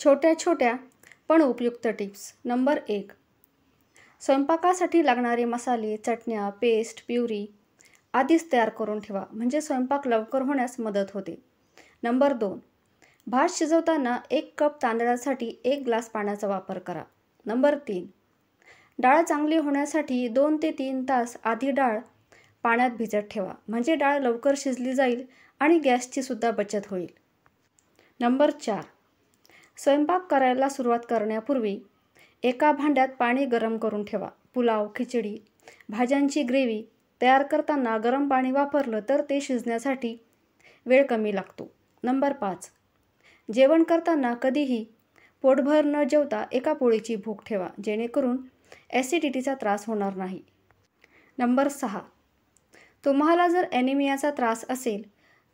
छोट्या छोट्या पण उपयुक्त टिप्स. नंबर 1. स्वयंपाकासाठी लागणारे मसाले, चटण्या, पेस्ट, प्युरी आधीच तयार करून ठेवा, म्हणजे स्वयंपाक लवकर होण्यास मदत होते. नंबर 2. भात शिजवताना 1 कप तांदळासाठी 1 ग्लास पाण्याचा वापर करा. नंबर 3. डाळ चांगली होण्यासाठी 2 ते 3 तास आधी डाळ पाण्यात भिजत ठेवा, म्हणजे डाळ लवकर शिजली जाईल आणि गॅसची सुद्धा बचत होईल. नंबर 4. स्वयंपाक करायला सुरुवात करण्यापूर्वी एका भांड्यात पाणी गरम करून ठेवा. पुलाव, खिचडी, भाज्यांची ग्रेव्ही तयार करताना गरम पाणी वापरलं तर ते शिजण्यासाठी वेळ कमी लागतो. नंबर 5. जेवण करताना कधीही पोटभर न जेवता एका पोळीची भूक ठेवा, जेणेकरून ॲसिडिटीचा त्रास होणार नाही. नंबर 6. तुम्हाला जर ॲनिमियाचा त्रास असेल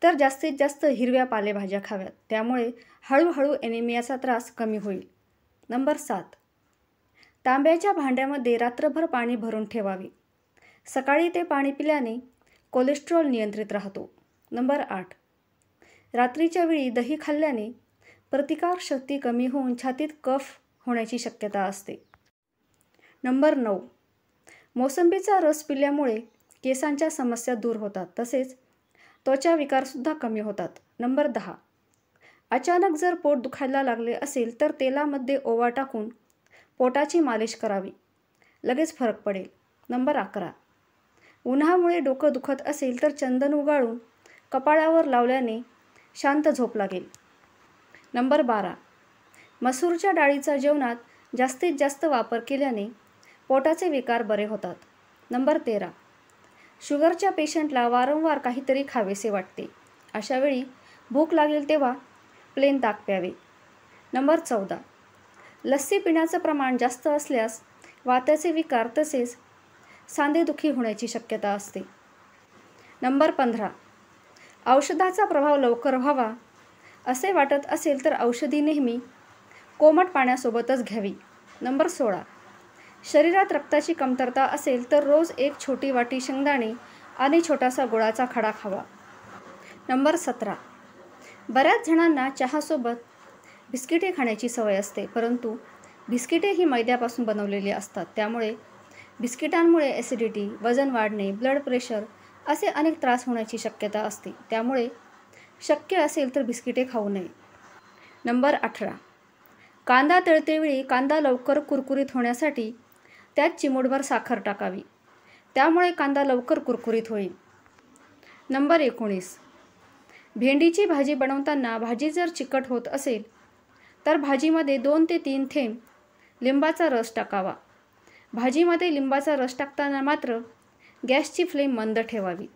तर जास्तीत जास्त हिरव्या पालेभाज्या खाव्यात, त्यामुळे हळूहळू ॲनिमियाचा त्रास कमी होईल. नंबर 7. तांब्याच्या भांड्यामध्ये रात्रभर पाणी भरून ठेवावे. सकाळी ते पाणी पिल्याने कोलेस्ट्रॉल नियंत्रित राहतो. नंबर 8. रात्रीच्या वेळी दही खाल्ल्याने प्रतिकारशक्ती कमी होऊन छातीत कफ होण्याची शक्यता असते. नंबर 9. मोसंबीचा रस पिल्यामुळे केसांच्या समस्या दूर होतात, तसेच त्वचा विकारसुद्धा कमी होतात. नंबर 10. अचानक जर पोट दुखायला लागले असेल तर तेलामध्ये ओवा टाकून पोटाची मालिश करावी, लगेच फरक पडेल. नंबर 11. उन्हामुळे डोकं दुखत असेल तर चंदन उगाळून कपाळावर लावल्याने शांत झोप लागेल. नंबर 12. मसूरच्या डाळीचा जेवणात जास्तीत जास्त वापर केल्याने पोटाचे विकार बरे होतात. नंबर 13. शुगरच्या पेशंटला वारंवार काहीतरी खावेसे वाटते, अशावेळी भूक लागेल तेव्हा प्लेन ताक प्यावे. नंबर 14. लस्सी पिण्याचं प्रमाण जास्त असल्यास वाताचे विकार तसेच सांधेदुखी होण्याची शक्यता असते. नंबर 15. औषधाचा प्रभाव लवकर व्हावा असे वाटत असेल तर औषधी नेहमी कोमट पाण्यासोबतच घ्यावी. नंबर 16. शरीरात रक्ताची कमतरता असेल तर रोज 1 छोटी वाटी शेंगदाणे आणि छोटासा गुळाचा खडा खावा. नंबर 17. बऱ्याच जणांना चहासोबत बिस्किटे खाण्याची सवय असते, परंतु बिस्किटे ही मैद्यापासून बनवलेली असतात, त्यामुळे बिस्किटांमुळे ॲसिडिटी, वजन वाढणे, ब्लड प्रेशर असे अनेक त्रास होण्याची शक्यता असते, त्यामुळे शक्य असेल तर बिस्किटे खाऊ नये. नंबर 18. कांदा तळतेवेळी कांदा लवकर कुरकुरीत होण्यासाठी त्यात चिमूटभर साखर टाकावी, त्यामुळे कांदा लवकर कुरकुरीत होईल. नंबर 19. भेंडीची भाजी बनवताना भाजी जर चिकट होत असेल तर भाजीमध्ये 2 ते 3 थेंब लिंबाचा रस टाकावा. भाजीमध्ये लिंबाचा रस टाकताना मात्र गॅसची फ्लेम मंद ठेवावी.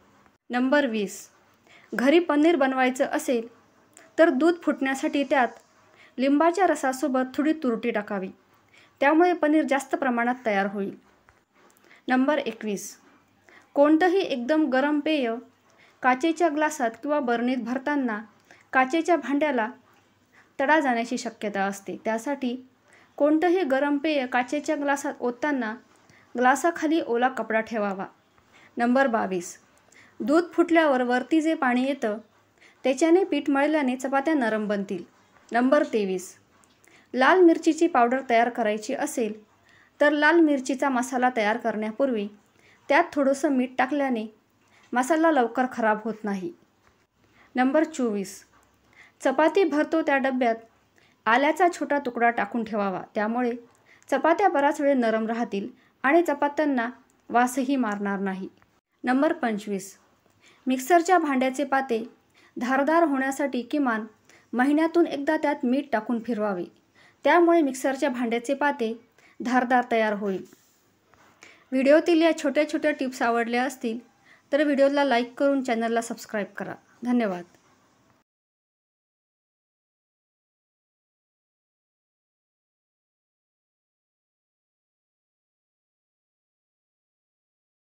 नंबर 20. घरी पनीर बनवायचं असेल तर दूध फुटण्यासाठी त्यात लिंबाच्या रसासोबत थोडी तुरटी टाकावी, त्यामुळे पनीर जास्त प्रमाणात तयार होईल. नंबर 21. कोणतंही एकदम गरम पेय काचेच्या ग्लासात किंवा बरणीत भरताना काचेच्या भांड्याला तडा जाण्याची शक्यता असते, त्यासाठी कोणतंही गरम पेय काचेच्या ग्लासात ओतताना ग्लासाखाली ओला कपडा ठेवावा. नंबर 22. दूध फुटल्यावर वरती जे पाणी येतं त्याच्याने पीठ मळल्याने चपात्या नरम बनतील. नंबर 23. लाल मिरचीची पावडर तयार करायची असेल तर लाल मिरचीचा मसाला तयार करण्यापूर्वी त्यात थोडंसं मीठ टाकल्याने मसाला लवकर खराब होत नाही. नंबर 24. चपाती भरतो त्या डब्यात आल्याचा छोटा तुकडा टाकून ठेवावा, त्यामुळे चपात्या बराच वेळ नरम राहतील आणि चपात्यांना वासही मारणार नाही. नंबर 25. मिक्सरच्या भांड्याचे पाते धारदार होण्यासाठी किमान महिन्यातून एकदा त्यात मीठ टाकून फिरवावे, त्यामुळे मिक्सरच्या भांड्याचे पाते धारदार तयार होईल. व्हिडिओतील या छोट्या छोट्या टिप्स आवडल्या असतील तर व्हिडिओला लाईक करून चॅनलला सबस्क्राईब करा. धन्यवाद.